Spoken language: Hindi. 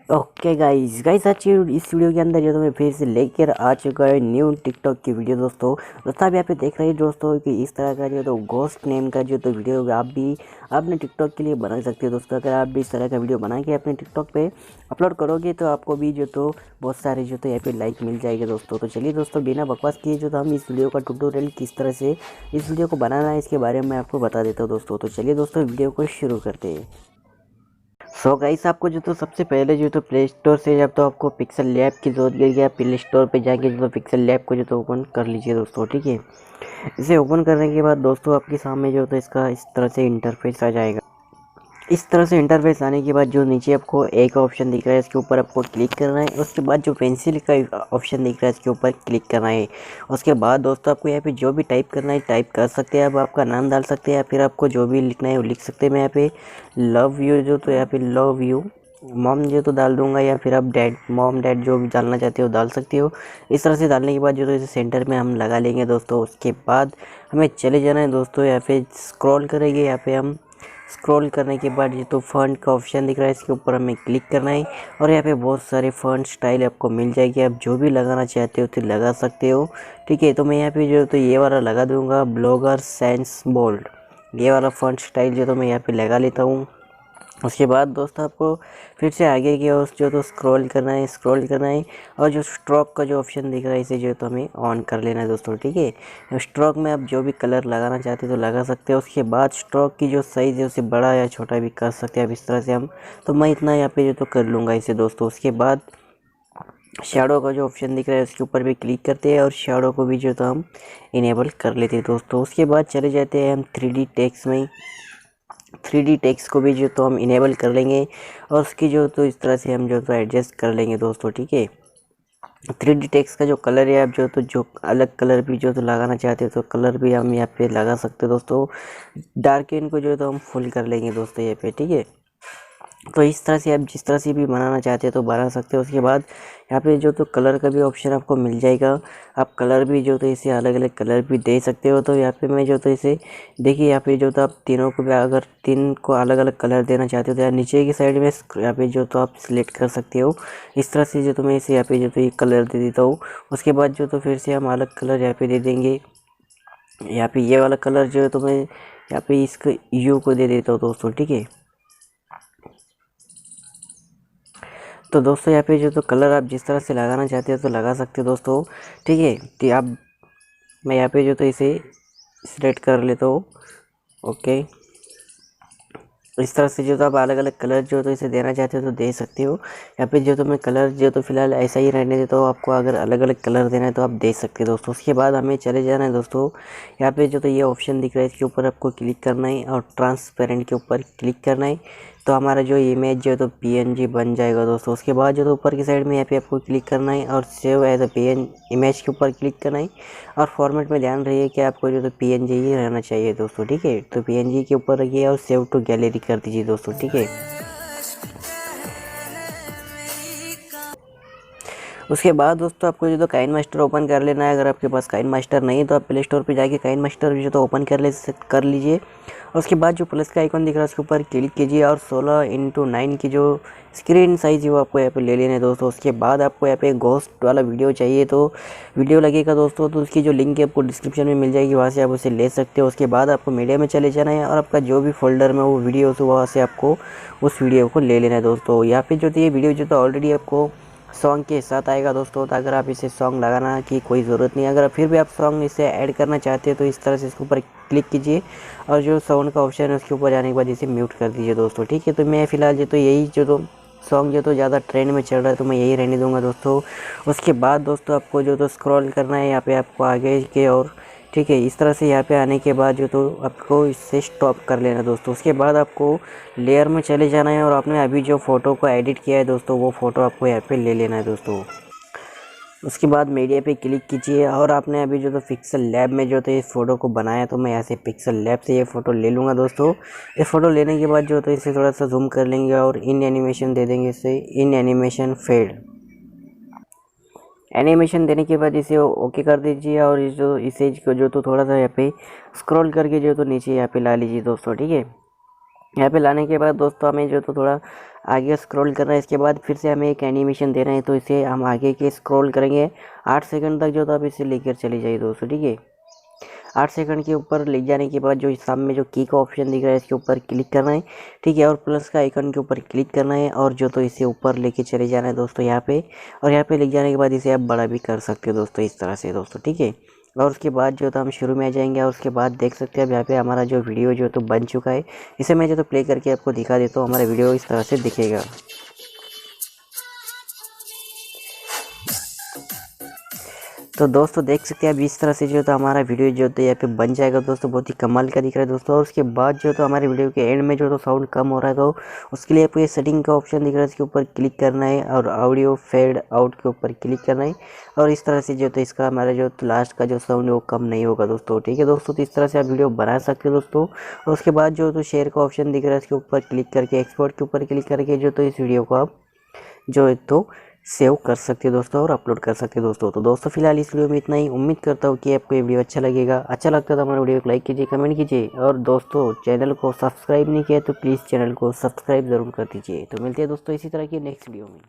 ओके गाइस आज इस वीडियो के अंदर जो तो मैं फिर से लेकर आ चुका है न्यू टिकटॉक की वीडियो दोस्तों आप यहाँ पे देख रहे हैं दोस्तों कि इस तरह का जो तो घोस्ट नेम का जो तो वीडियो आप भी अपने टिकटॉक के लिए बना सकते हो दोस्तों। अगर आप भी इस तरह का वीडियो बना के अपने टिकटॉक पे अपलोड करोगे तो आपको भी जो तो बहुत सारे जो तो यहाँ पे लाइक मिल जाएगा दोस्तों। तो चलिए दोस्तों बिना बकवास किए जो तो हम इस वीडियो का ट्यूटोरियल किस तरह से इस वीडियो को बनाना है इसके बारे में मैं आपको बता देता हूँ दोस्तों। तो चलिए दोस्तों वीडियो को शुरू करते हैं। सो गाइस आपको जो तो सबसे पहले जो तो प्ले स्टोर से जब तो आपको पिक्सल लैब की जरूरत गिर आप प्ले स्टोर पे जाके जो तो पिक्सल लैब को जो तो ओपन कर लीजिए दोस्तों, ठीक है। इसे ओपन करने के बाद दोस्तों आपके सामने जो तो इसका इस तरह से इंटरफेस आ जाएगा। इस तरह से इंटरफेस आने के बाद जो नीचे आपको एक ऑप्शन दिख रहा है इसके ऊपर आपको क्लिक करना है। उसके बाद जो पेंसिल का ऑप्शन दिख रहा है इसके ऊपर क्लिक करना है। उसके बाद दोस्तों आपको यहाँ पे जो भी टाइप करना है टाइप कर सकते हैं। आप आपका नाम डाल सकते हैं या फिर आपको जो भी लिखना है वो लिख सकते हैं। मैं यहाँ पे लव यू जो तो यहाँ पे लव यू मॉम जो तो डाल दूंगा या फिर आप डैड मॉम डैड जो भी डालना चाहते हो डाल सकते हो। इस तरह से डालने के बाद जो तो इसे सेंटर में हम लगा लेंगे दोस्तों। उसके बाद हमें चले जाना है दोस्तों, यहाँ पे स्क्रॉल करेंगे। यहाँ पे हम स्क्रॉल करने के बाद ये तो फॉन्ट का ऑप्शन दिख रहा है इसके ऊपर हमें क्लिक करना है और यहाँ पे बहुत सारे फॉन्ट स्टाइल आपको मिल जाएगी। आप जो भी लगाना चाहते हो तो लगा सकते हो, ठीक है। तो मैं यहाँ पे जो तो ये वाला लगा दूंगा ब्लॉगर सेंस बोल्ड, ये वाला फॉन्ट स्टाइल जो तो मैं यहाँ पे लगा लेता हूँ। उसके बाद दोस्तों आपको फिर से आगे की ओर जो तो स्क्रॉल करना है और जो स्ट्रोक का जो ऑप्शन दिख रहा है इसे जो तो हमें ऑन कर लेना है दोस्तों, ठीक है। स्ट्रोक में आप जो भी कलर लगाना चाहते हो तो लगा सकते हो। उसके बाद स्ट्रोक की जो साइज़ है उसे बड़ा या छोटा भी कर सकते हैं आप इस तरह से। हम तो मैं इतना यहाँ पे जो तो कर लूँगा इसे दोस्तों। उसके बाद शैडो का जो ऑप्शन दिख रहा है उसके ऊपर भी क्लिक करते हैं और शैडो को भी जो तो हम इनेबल कर लेते हैं दोस्तों। उसके बाद चले जाते हैं हम 3D टेक्स्ट में। 3D टेक्स्ट को भी जो तो हम इनेबल कर लेंगे और उसकी जो तो इस तरह से हम जो तो एडजस्ट कर लेंगे दोस्तों, ठीक है। 3D टेक्स्ट का जो कलर है आप जो तो जो अलग कलर भी जो तो लगाना चाहते हो तो कलर भी हम यहाँ पे लगा सकते हो दोस्तों। डार्क को जो तो हम फुल कर लेंगे दोस्तों यहाँ पे, ठीक है। तो इस तरह से आप जिस तरह से भी बनाना चाहते हो तो बना सकते हो। उसके बाद यहाँ पे जो तो कलर का भी ऑप्शन आपको मिल जाएगा। आप कलर भी जो तो इसे अलग अलग कलर भी दे सकते हो। तो यहाँ पे मैं जो तो इसे देखिए यहाँ पे जो तो आप तीनों को भी अगर तीन को अलग अलग कलर देना चाहते हो तो यहाँ नीचे की साइड में यहाँ पे जो तो आप सिलेक्ट कर सकते हो। इस तरह से जो तो मैं इसे यहाँ पे जो तो ये कलर दे देता हूँ। उसके बाद जो तो फिर से हम अलग कलर यहाँ पे दे देंगे। यहाँ पे ये वाला कलर जो है तो मैं यहाँ पे इसको यू को दे देता हूँ दोस्तों, ठीक है। तो दोस्तों यहाँ पे जो तो कलर आप जिस तरह से लगाना चाहते हो तो लगा सकते हो दोस्तों, ठीक है। तो आप मैं यहाँ पे जो तो इसे सिलेक्ट कर लेता हूँ, ओके। इस तरह से जो तो आप अलग अलग कलर जो तो इसे देना चाहते हो तो दे सकते हो। यहाँ पे जो तो मैं कलर जो तो फिलहाल ऐसा ही रहने देता हूँ। आपको अगर अलग अलग कलर देना है तो आप दे सकते हो दोस्तों। उसके बाद हमें चले जाना है दोस्तों, यहाँ पे जो तो ये ऑप्शन दिख रहा है इसके ऊपर आपको क्लिक करना है और ट्रांसपेरेंट के ऊपर क्लिक करना है। तो हमारा जो इमेज जो तो PNG बन जाएगा दोस्तों। उसके बाद जो तो ऊपर की साइड में यहाँ पे आपको क्लिक करना है और save as a PNG image के ऊपर क्लिक करना है और फॉर्मेट में ध्यान रहिए कि आपको जो तो PNG ही रहना चाहिए दोस्तों, ठीक है। तो PNG के ऊपर रखिए और सेव टू गैलरी कर दीजिए दोस्तों, ठीक है। उसके बाद दोस्तों आपको जो तो काइन मास्टर ओपन कर लेना है। अगर आपके पास काइन मास्टर नहीं है तो आप प्ले स्टोर पे जाके काइन मास्टर जो तो ओपन कर लीजिए। और उसके बाद जो प्लस का आइकन दिख रहा है उसके ऊपर क्लिक कीजिए और 16:9 की जो स्क्रीन साइज़ है वो आपको यहाँ पे ले लेना है दोस्तों। उसके बाद आपको यहाँ पे घोस्ट वाला वीडियो चाहिए तो वीडियो लगेगा दोस्तों, तो उसकी जो लिंक है आपको डिस्क्रिप्शन में मिल जाएगी, वहाँ से आप उसे ले सकते हो। उसके बाद आपको मीडिया में चले जाना है और आपका जो भी फोल्डर में वो वीडियो हो वहाँ से आपको उस वीडियो को ले लेना है दोस्तों। यहाँ पे जो ये वीडियो जो तो ऑलरेडी आपको सॉन्ग के साथ आएगा दोस्तों। तो अगर आप इसे सॉन्ग लगाना की कोई ज़रूरत नहीं है। अगर फिर भी आप सॉन्ग इसे ऐड करना चाहते हैं तो इस तरह से इसके ऊपर क्लिक कीजिए और जो साउंड का ऑप्शन है उसके ऊपर जाने के बाद इसे म्यूट कर दीजिए दोस्तों, ठीक है। तो मैं फ़िलहाल जो तो यही जो तो सॉन्ग जो तो ज़्यादा ट्रेंड में चल रहा है तो मैं यही रहने दूंगा दोस्तों। उसके बाद दोस्तों आपको जो तो स्क्रॉल करना है यहाँ पे आपको आगे के और, ठीक है। इस तरह से यहाँ पे आने के बाद जो तो आपको इससे स्टॉप कर लेना दोस्तों। उसके बाद आपको लेयर में चले जाना है और आपने अभी जो फ़ोटो को एडिट किया है दोस्तों वो फ़ोटो आपको यहाँ पे ले लेना है दोस्तों। उसके बाद मीडिया पे क्लिक कीजिए और आपने अभी जो तो पिक्सल लैब में जो तो इस फ़ोटो को बनाया तो मैं यहाँ से पिक्सल लैब से ये फ़ोटो ले लूँगा दोस्तों। ये फ़ोटो लेने के बाद जो तो इसे थोड़ा सा जूम कर लेंगे और इन एनिमेशन दे देंगे इसे, इन एनिमेशन फेड। एनिमेशन देने के बाद इसे ओके कर दीजिए और जो इसे को जो तो थोड़ा सा यहाँ पे स्क्रॉल करके जो तो नीचे यहाँ पे ला लीजिए दोस्तों, ठीक है। यहाँ पे लाने के बाद दोस्तों हमें जो तो थोड़ा आगे स्क्रॉल करना है। इसके बाद फिर से हमें एक एनिमेशन देना है, तो इसे हम आगे के स्क्रॉल करेंगे 8 सेकंड तक जो तो आप इसे लेकर चले जाइए दोस्तों, ठीक है। 8 सेकंड के ऊपर ले जाने के बाद जो सामने जो की का ऑप्शन दिख रहा है इसके ऊपर क्लिक करना है, ठीक है। और प्लस का आइकन के ऊपर क्लिक करना है और जो तो इसे ऊपर लेके चले जाना है दोस्तों यहाँ पे। और यहाँ पे ले जाने के बाद इसे आप बड़ा भी कर सकते हो दोस्तों, इस तरह से दोस्तों, ठीक है। और उसके बाद जो तो हम शुरू में आ जाएंगे और उसके बाद देख सकते हैं अब यहाँ पे हमारा जो वीडियो जो तो बन चुका है। इसे मैं जो तो प्ले करके आपको दिखा देता हूँ, हमारा वीडियो इस तरह से दिखेगा। तो दोस्तों देख सकते हैं अब इस तरह से जो तो हमारा वीडियो जो तो यहाँ पे बन जाएगा दोस्तों, बहुत ही कमाल का दिख रहा है दोस्तों। और उसके बाद जो तो हमारे वीडियो के एंड में जो तो साउंड कम हो रहा है, तो उसके लिए आपको ये सेटिंग का ऑप्शन दिख रहा है, इसके ऊपर क्लिक करना है और ऑडियो फेड आउट के ऊपर क्लिक करना है। और इस तरह से जो तो इसका हमारा जो तो लास्ट का जो साउंड है वो कम नहीं होगा दोस्तों, ठीक है दोस्तों। तो इस तरह से आप वीडियो बना सकते हो दोस्तों। और उसके बाद जो तो शेयर का ऑप्शन दिख रहा है, इसके ऊपर क्लिक करके एक्सपोर्ट के ऊपर क्लिक करके जो तो इस वीडियो को आप जो है तो सेव कर सकते हो दोस्तों और अपलोड कर सकते हो दोस्तों। तो दोस्तों फिलहाल इस वीडियो में इतना ही। उम्मीद करता हूँ कि आपको ये वीडियो अच्छा लगेगा। अच्छा लगता है तो हमारे वीडियो को लाइक कीजिए, कमेंट कीजिए। और दोस्तों चैनल को सब्सक्राइब नहीं किया तो प्लीज़ चैनल को सब्सक्राइब ज़रूर कर दीजिए। तो मिलते हैं दोस्तों इसी तरह की नेक्स्ट वीडियो में।